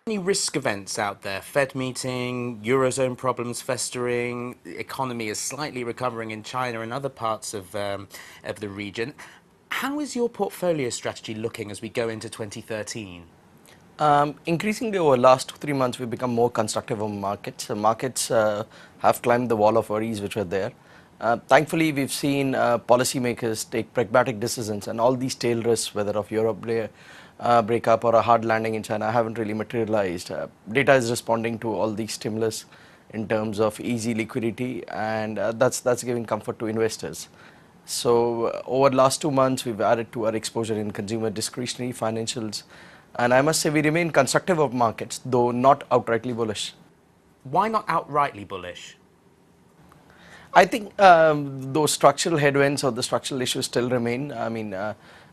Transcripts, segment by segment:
Any risk events out there? Fed meeting, Eurozone problems festering, the economy is slightly recovering in China and other parts of the region. How is your portfolio strategy looking as we go into 2013? Increasingly over the last 2-3 months, we've become more constructive on markets. The markets have climbed the wall of worries which were there. Thankfully, we've seen policymakers take pragmatic decisions, and all these tail risks, whether of Europe breakup or a hard landing in China, haven't really materialized. Data is responding to all these stimulus in terms of easy liquidity, and that's giving comfort to investors. So over the last 2 months, we've added to our exposure in consumer discretionary financials, and I must say we remain constructive of markets, though not outrightly bullish. Why not outrightly bullish? I think those structural headwinds or the structural issues still remain. I mean,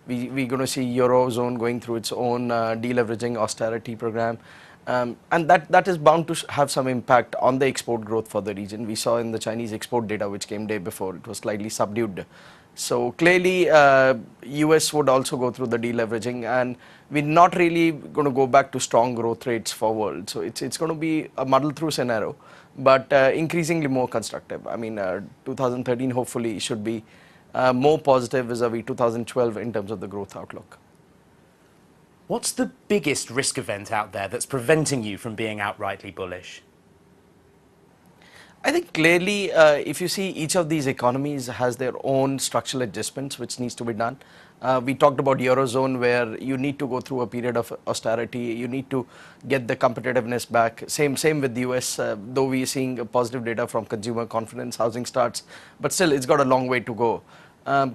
we're going to see Eurozone going through its own deleveraging austerity program, and that is bound to have some impact on the export growth for the region. We saw in the Chinese export data, which came day before, it was slightly subdued. So clearly, US would also go through the deleveraging, and we're not really going to go back to strong growth rates for world. So it's going to be a muddle through scenario, but increasingly more constructive. I mean, 2013 hopefully should be more positive vis-a-vis 2012 in terms of the growth outlook. What's the biggest risk event out there that's preventing you from being outrightly bullish? I think clearly, if you see, each of these economies has their own structural adjustments which needs to be done. We talked about Eurozone, where you need to go through a period of austerity, you need to get the competitiveness back. Same with the US, though we are seeing positive data from consumer confidence, housing starts, but still it's got a long way to go.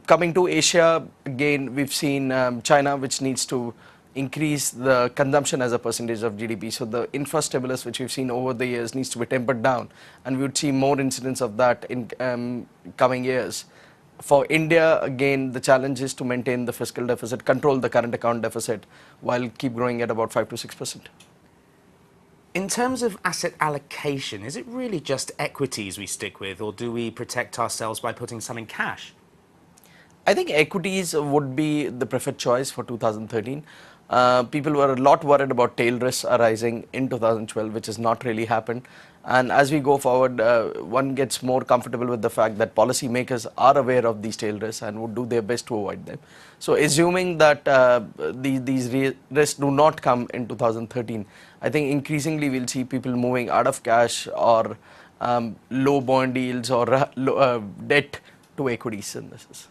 Coming to Asia, again, we've seen China, which needs to increase the consumption as a percentage of GDP. So the infra stimulus which we've seen over the years needs to be tempered down, and we would see more incidents of that in coming years. For India, again, the challenge is to maintain the fiscal deficit, control the current account deficit, while keep growing at about 5 to 6%. In terms of asset allocation, is it really just equities we stick with, or do we protect ourselves by putting some in cash? I think equities would be the preferred choice for 2013. People were a lot worried about tail risks arising in 2012, which has not really happened. And as we go forward, one gets more comfortable with the fact that policymakers are aware of these tail risks and would do their best to avoid them. So assuming that these risks do not come in 2013, I think increasingly we'll see people moving out of cash or low bond yields or debt to equity synthesis.